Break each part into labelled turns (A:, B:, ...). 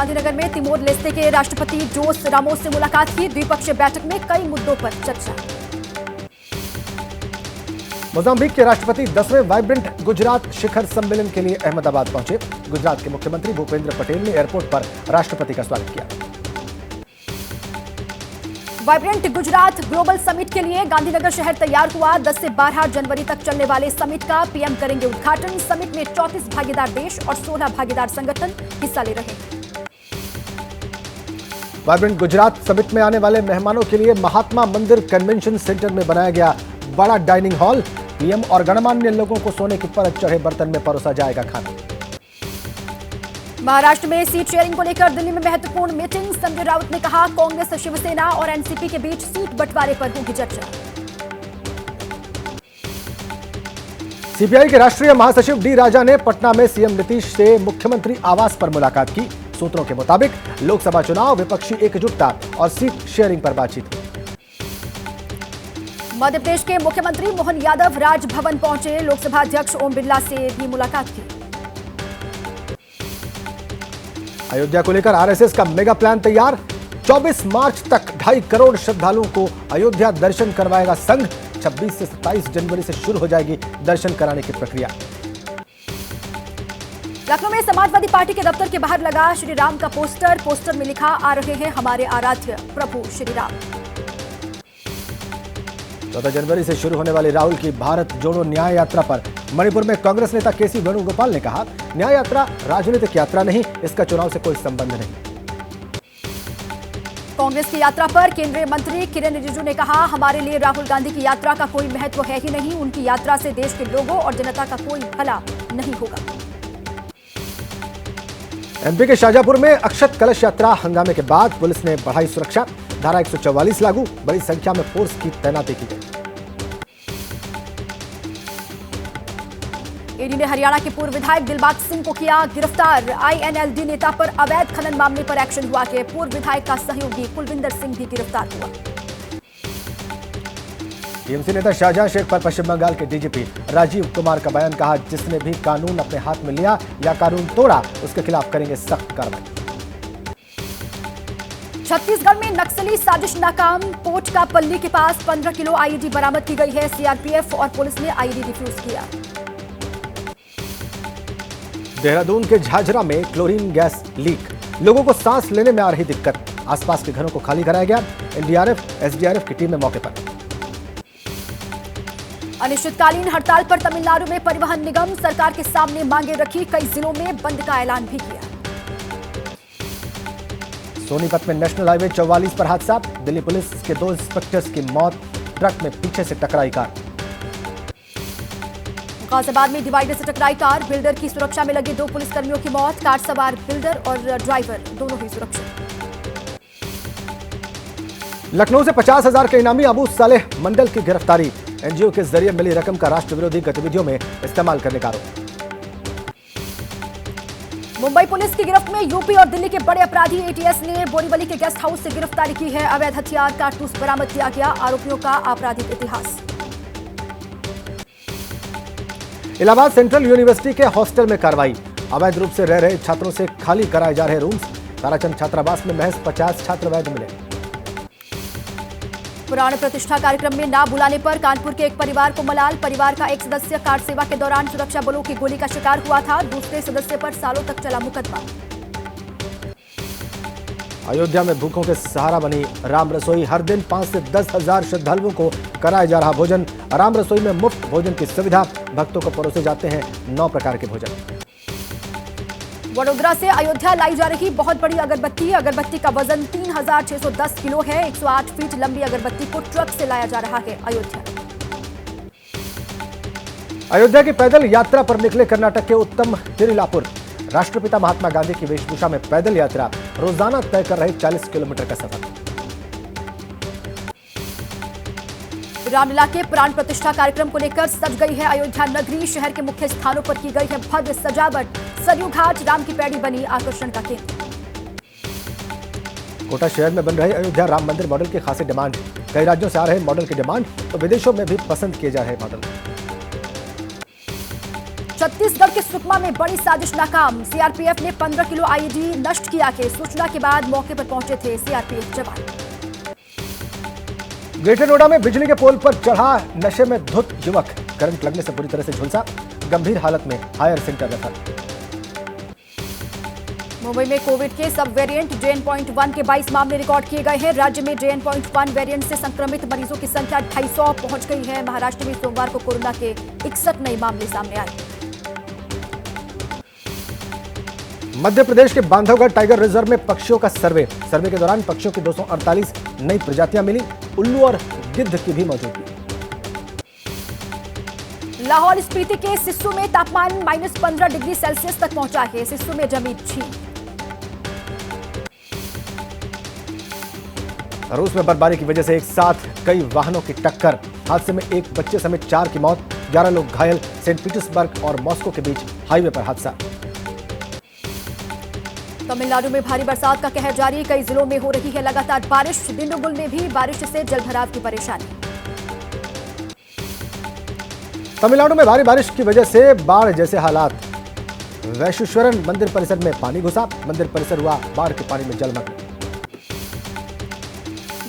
A: गांधीनगर में Timor Leste के राष्ट्रपति जोस रामोस से मुलाकात की। द्विपक्षीय बैठक में कई मुद्दों पर चर्चा।
B: मोजाम्बिक के राष्ट्रपति 10वें वाइब्रेंट गुजरात शिखर सम्मेलन के लिए अहमदाबाद पहुंचे। गुजरात के मुख्यमंत्री भूपेंद्र पटेल ने एयरपोर्ट पर राष्ट्रपति का स्वागत किया।
A: वाइब्रेंट गुजरात ग्लोबल समिट के लिए गांधीनगर शहर तैयार हुआ। 10 से 12 जनवरी तक चलने वाले समिट का पीएम करेंगे उद्घाटन। समिट में 34 भागीदार देश और 16 भागीदार संगठन हिस्सा ले रहे हैं।
B: वाइब्रेंट गुजरात समिट में आने वाले मेहमानों के लिए महात्मा मंदिर कन्वेंशन सेंटर में बनाया गया बड़ा डाइनिंग हॉल। पीएम और गणमान्य लोगों को सोने की परत चढ़े बर्तन में परोसा जाएगा खाना।
A: महाराष्ट्र में सीट शेयरिंग को लेकर दिल्ली में महत्वपूर्ण मीटिंग। संजय राउत ने कहा, कांग्रेस, शिवसेना और एनसीपी के बीच सीट बंटवारे पर होगी चर्चा।
B: सीपीआई के राष्ट्रीय महासचिव डी राजा ने पटना में सीएम नीतीश से मुख्यमंत्री आवास पर मुलाकात की। सूत्रों के मुताबिक लोकसभा चुनाव, विपक्षी एकजुटता और सीट शेयरिंग पर बातचीत हुई।
A: मध्य प्रदेश के मुख्यमंत्री मोहन यादव राजभवन पहुंचे। लोकसभा अध्यक्ष ओम बिरला से भी मुलाकात की।
B: अयोध्या को लेकर आरएसएस का मेगा प्लान तैयार। 24 मार्च तक 2.5 करोड़ श्रद्धालुओं को अयोध्या दर्शन करवाएगा संघ। 26 से 27 जनवरी से शुरू हो जाएगी दर्शन कराने की प्रक्रिया।
A: लखनऊ में समाजवादी पार्टी के दफ्तर के बाहर लगा श्री राम का पोस्टर। पोस्टर में लिखा, आ रहे हैं हमारे आराध्य प्रभु श्री राम।
B: 14 जनवरी से शुरू होने वाली राहुल की भारत जोड़ो न्याय यात्रा पर मणिपुर में कांग्रेस नेता केसी वेणुगोपाल ने कहा, न्याय यात्रा राजनीतिक यात्रा नहीं, इसका चुनाव से कोई संबंध नहीं।
A: कांग्रेस की यात्रा पर केंद्रीय मंत्री किरेन रिजिजू ने कहा, हमारे लिए राहुल गांधी की यात्रा का कोई महत्व है ही नहीं। उनकी यात्रा से देश के लोगों और जनता का कोई भला नहीं होगा।
B: एमपी के शाजापुर में अक्षत कलश यात्रा हंगामे के बाद पुलिस ने बढ़ाई सुरक्षा। धारा 144 लागू, बड़ी संख्या में फोर्स की तैनाती की गई।
A: ईडी ने हरियाणा के पूर्व विधायक दिलबाग सिंह को किया गिरफ्तार। आईएनएलडी नेता पर अवैध खनन मामले पर एक्शन हुआ कि पूर्व विधायक का सहयोगी कुलविंदर सिंह भी गिरफ्तार हुआ।
B: टीएमसी नेता शाहजहां शेख पर पश्चिम बंगाल के डीजीपी राजीव कुमार का बयान, कहा, जिसने भी कानून अपने हाथ में लिया या कानून तोड़ा उसके खिलाफ करेंगे सख्त कार्रवाई।
A: छत्तीसगढ़ में नक्सली साजिश नाकाम। कोटकापल्ली के पास 15 किलो आईईडी बरामद की गई है। सीआरपीएफ और पुलिस ने आईईडी डिफ्यूज किया।
B: देहरादून के झाझरा में क्लोरीन गैस लीक, लोगों को सांस लेने में आ रही दिक्कत। आसपास के घरों को खाली कराया गया। एनडीआरएफ, एसडीआरएफ की टीमें मौके पर।
A: अनिश्चितकालीन हड़ताल पर तमिलनाडु में परिवहन निगम सरकार के सामने मांगे रखी। कई जिलों में बंद का ऐलान भी किया।
B: सोनीपत में नेशनल हाईवे 44 पर हादसा। दिल्ली पुलिस के 2 इंस्पेक्टर्स की मौत, ट्रक में पीछे से टकराई कार।
A: गाजियाबाद में डिवाइडर से टकराई कार, बिल्डर की सुरक्षा में लगे 2 पुलिसकर्मियों की मौत। कार सवार बिल्डर और ड्राइवर दोनों ही सुरक्षित।
B: लखनऊ से 50,000 के इनामी अबू सालेह मंडल की गिरफ्तारी। एनजीओ के जरिए मिली रकम का राष्ट्र विरोधी गतिविधियों में इस्तेमाल करने का आरोप।
A: मुंबई पुलिस की गिरफ्त में यूपी और दिल्ली के बड़े अपराधी। एटीएस ने बोरीवली के गेस्ट हाउस से गिरफ्तारी की है। अवैध हथियार, कारतूस बरामद किया गया। आरोपियों का आपराधिक इतिहास।
B: इलाहाबाद सेंट्रल यूनिवर्सिटी के हॉस्टल में कार्रवाई। अवैध रूप से रह रहे छात्रों से खाली कराए जा रहे रूम्स। ताराचंद छात्रावास में महज 50 छात्र वैध मिले।
A: पुराण प्रतिष्ठा कार्यक्रम में ना बुलाने पर कानपुर के एक परिवार को मलाल। परिवार का एक सदस्य कार सेवा के दौरान सुरक्षा बलों की गोली का शिकार हुआ था। दूसरे सदस्य पर सालों तक चला मुकदमा।
B: अयोध्या में भूखों के सहारा बनी राम रसोई। हर दिन 5 से 10,000 श्रद्धालुओं को कराया जा रहा भोजन। राम रसोई में मुफ्त भोजन की सुविधा। भक्तों को परोसे जाते हैं 9 प्रकार के भोजन। वडोदरा से अयोध्या लाई जा रही बहुत बड़ी अगरबत्ती। अगरबत्ती का वजन 3,610 किलो है। 108 फीट लंबी अगरबत्ती को ट्रक से लाया जा रहा है अयोध्या। अयोध्या की पैदल यात्रा पर निकले कर्नाटक के उत्तम तिरुलापुर। राष्ट्रपिता महात्मा गांधी की वेशभूषा में पैदल यात्रा रोजाना तय कर रहे 40 किलोमीटर का सफर। रामलीला के प्राण प्रतिष्ठा कार्यक्रम को लेकर सज गई है अयोध्या नगरी। शहर के मुख्य स्थानों पर की गई है भव्य सजावट। सरयू घाट राम की पैड़ी बनी आकर्षण का केंद्र। कोटा शहर में बन रहे अयोध्या राम मंदिर मॉडल की खासी डिमांड। कई राज्यों से आ रहे मॉडल की डिमांड, तो विदेशों में भी पसंद किए जा रहे मॉडल।
A: छत्तीसगढ़ के सुकमा में बड़ी साजिश नाकाम। सीआरपीएफ ने 15 किलो आईईडी नष्ट किया के सूचना के बाद मौके पर पहुंचे थे सीआरपीएफ जवान।
B: ग्रेटर नोएडा में बिजली के पोल पर चढ़ा नशे में धुत युवक, करंट लगने से बुरी तरह से झुलसा, गंभीर हालत में हायर सेंटर रेफर।
A: मुंबई में कोविड के सब वेरिएंट JN.1 के 22 मामले रिकॉर्ड किए गए हैं। राज्य में JN.1 वेरिएंट से संक्रमित मरीजों की संख्या 250 पहुंच गई है। महाराष्ट्र में सोमवार को कोरोना के 61 नए मामले सामने आए।
B: मध्य प्रदेश के बांधवगढ़ टाइगर रिजर्व में पक्षियों का सर्वे के दौरान पक्षियों की 248 नई प्रजातियां मिली। उल्लू और गिद्ध की भी मौजूदगी।
A: लाहौल स्पीति के सिस्सू में तापमान -15 डिग्री सेल्सियस तक पहुंचा है। सिस्सू में जमी झील।
B: रूस में बर्फबारी की वजह से एक साथ कई वाहनों की टक्कर, हादसे में एक बच्चे समेत 4 की मौत, 11 लोग घायल। सेंट पीटर्सबर्ग और मॉस्को के बीच हाईवे पर हादसा।
A: तमिलनाडु में भारी बरसात का कहर जारी, कई जिलों में हो रही है लगातार बारिश। दिंडुगुल में भी बारिश से जलभराव की परेशानी।
B: तमिलनाडु में भारी बारिश की वजह से बाढ़ जैसे हालात। वैश्वेश्वरन मंदिर परिसर में पानी घुसा, मंदिर परिसर हुआ बाढ़ के पानी में जलमग्न।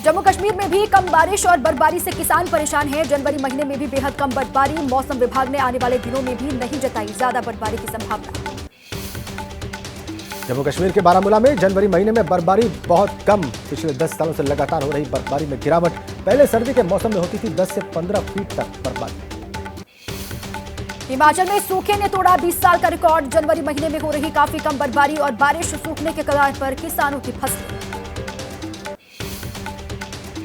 A: जम्मू कश्मीर में भी कम बारिश और बर्फबारी से किसान परेशान हैं। जनवरी महीने में भी बेहद कम बर्फबारी। मौसम विभाग ने आने वाले दिनों में भी नहीं जताई ज्यादा बर्फबारी की संभावना।
B: जम्मू कश्मीर के बारामूला में जनवरी महीने में बर्फबारी बहुत कम। पिछले 10 सालों से लगातार हो रही बर्फबारी में गिरावट। पहले सर्दी के मौसम में होती थी 10 से 15 फीट तक बर्फबारी।
A: हिमाचल में सूखे ने तोड़ा 20 साल का रिकॉर्ड। जनवरी महीने में हो रही काफी कम बर्फबारी और बारिश सूखने के कगार पर किसानों की फसलें।